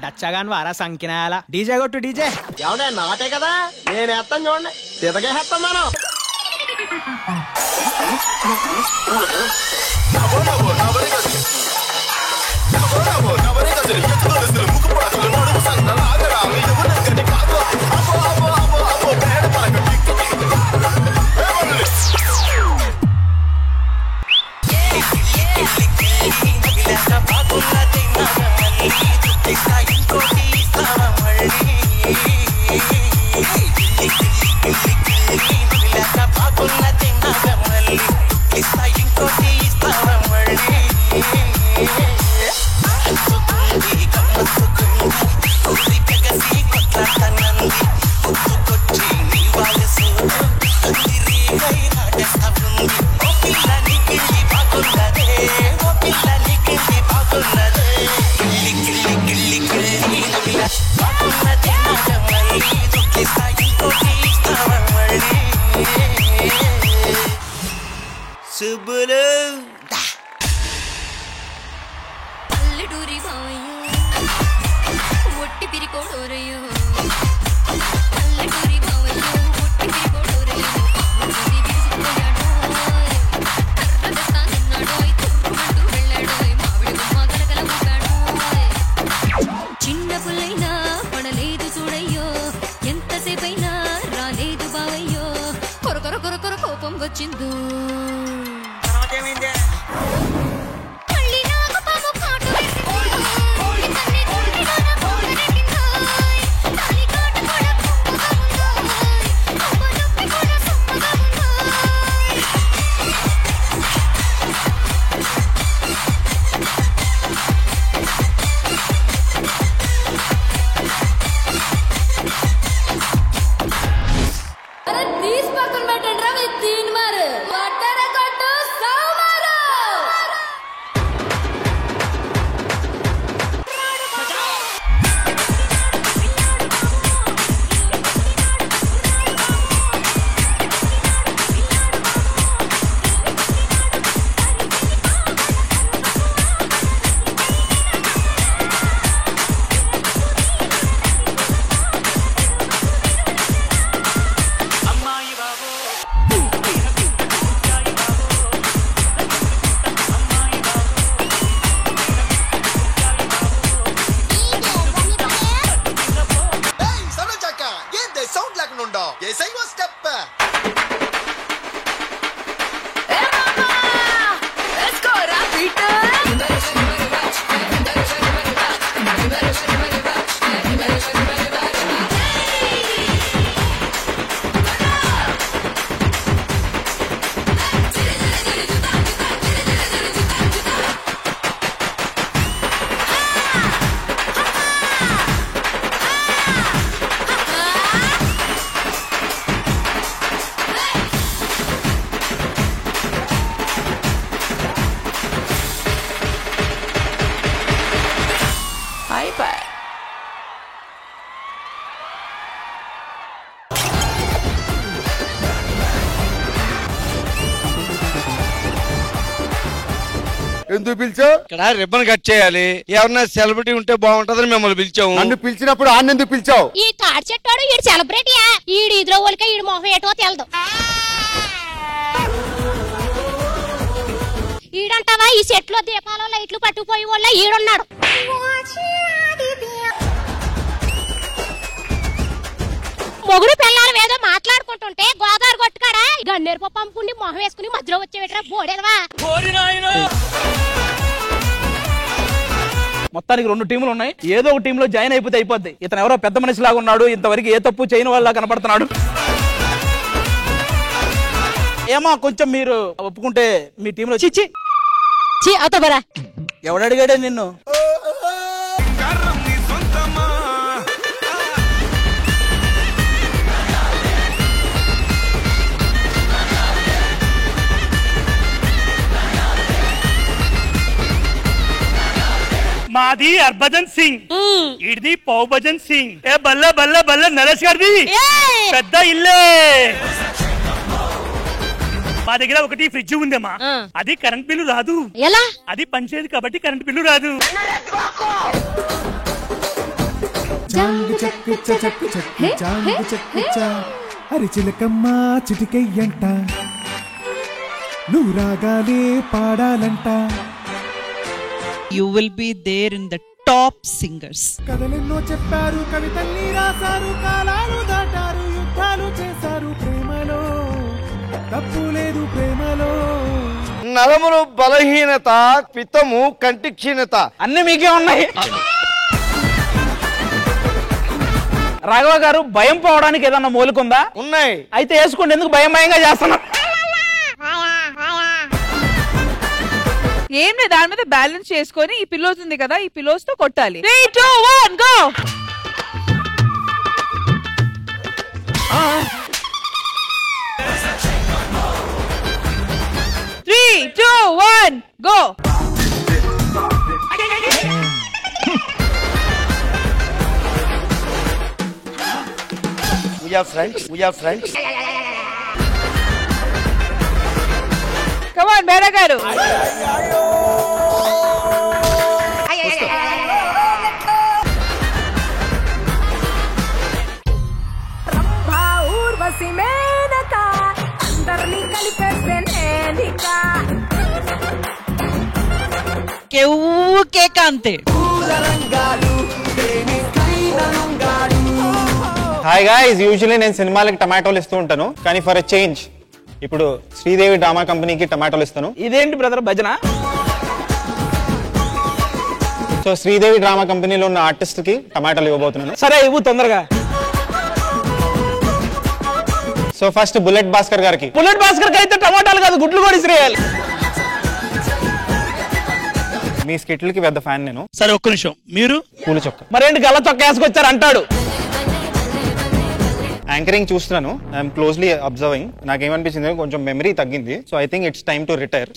డచ్చగాను వారా సంకినాయాల డీజే కొట్టు డీజే. ఎవడే నాటే కదా నేను వేస్తాను చూడండి సీతకే వేస్తాను మనం. ఎందుకు పిలిచావు? ఇక్కడ రిబ్బన్ కట్ చేయాలి, ఎవరన్నా సెలబ్రిటీ ఉంటే బాగుంటదని మిమ్మల్ని పిలిచాము. నన్ను పిలిచినప్పుడు ఆయన ఎందుకు పిలిచావు? ఈ తాడి చెట్టాడు ఈడు సెలబ్రిటీయా? ఈడు ఇదిలో వాళ్ళకి ఈడు మొహం ఏటో తెలదు. ఈడంటావా ఈ చెట్లో దీపాలు లైట్లు పట్టుకుపోయి వాళ్ళ ఈడున్నాడు. మొగుడు పిల్లలు ఏదో మాట్లాడుకుంటుంటే గోదావరి కొట్టుకాడా గన్నేరు పప్పు అమ్ముకుని మొహం వేసుకుని మధ్యలో వచ్చేవేట్రా బోడేదవా. మొత్తానికి 2 టీములు ఉన్నాయి, ఏదో ఒక టీంలో జాయిన్ అయిపోతే అయిపోద్ది. ఇతను ఎవరో పెద్ద మనిషి లాగా ఉన్నాడు, ఇంతవరకు ఏ తప్పు చేయని వాళ్ళ కనపడుతున్నాడు. ఏమో కొంచెం మీరు ఒప్పుకుంటే మీ టీంలో చిచ్చి అవుతావరా. ఎవడు అడిగాడే నిన్ను? మాది హర్భజన్ సింగ్, ఇడిది పౌభజన్ సింగ్. ఏ బల్ల బల్ల బల్ల నరేష్ గారిది పెద్ద ఇల్లే. మా దగ్గర ఒకటి ఫ్రిడ్జ్ ఉందమ్మా, అది కరెంట్ బిల్లు రాదు. ఎలా? అది పనిచేయదు కాబట్టి కరెంట్ బిల్లు రాదు. చాంగ్ చక్కు చక్కు చక్కు చాంగ్ చక్కు చా అరిచిలకమ్మ చిటికయ్యంట నువ్వు రాగాలే పాడాలంట. You will be there in the top singers. కథలెన్నో చెప్పారు, కవితల్ని రాశారు, కాలాలు దాటారు, యుద్ధాలు చేశారు, ప్రేమలో తప్పు లేదు ప్రేమలో. నరములు బలహీనత, పిత్తము కంటి క్షీణత అన్ని మీకే ఉన్నాయి. రాఘవ గారు, భయం పోవడానికి ఏదన్నా మూలుకుందా? ఉన్నాయి. అయితే వేసుకోండి, ఎందుకు భయం భయంగా చేస్తున్నా? ఏం లేదు, దాని మీద బ్యాలెన్స్ చేసుకొని ఈ పిల్లోస్ ఉంది కదా, ఈ పిల్లోస్ తో కొట్టాలి. 3, 2, 1 go. 3, 2, 1 go. We are friends. We are friends. Come on, Bera garu. Ke kante. Hi guys, usually నేను సినిమాలకి టమాటోలు ఇస్తూ ఉంటాను, కానీ ఫర్ ఎ చేంజ్ ఇప్పుడు శ్రీదేవి డ్రామా కంపెనీకి టమాటోలు ఇస్తాను. ఇదేంటి బ్రదర్ భజన? సో శ్రీదేవి డ్రామా కంపెనీలో ఉన్న ఆర్టిస్ట్ కి టమాటోలు ఇవ్వబోతున్నాను. సరే, ఇవ్వు తొందరగా. సో ఫస్ట్ బుల్లెట్ భాస్కర్ గారికి. బుల్లెట్ భాస్కర్ కి అయితే టమాటాలు కాదు, గుడ్లు కూడా ఇసిరేయాలి. మీ స్కిట్లకి పెద్ద ఫ్యాన్ నేను. సరే, ఒక్క నిమిషం. మీరు పూల చొక్క. మరేంటి గల్ల చొక్క వేసుకొచ్చారు అంటాడు. యాంకరింగ్ చూస్తున్నాను, ఐఎమ్ క్లోజ్లీ అబ్జర్వింగ్. నాకేమనిపించింది, కొంచెం మెమరీ తగ్గింది. So I think it's time to retire.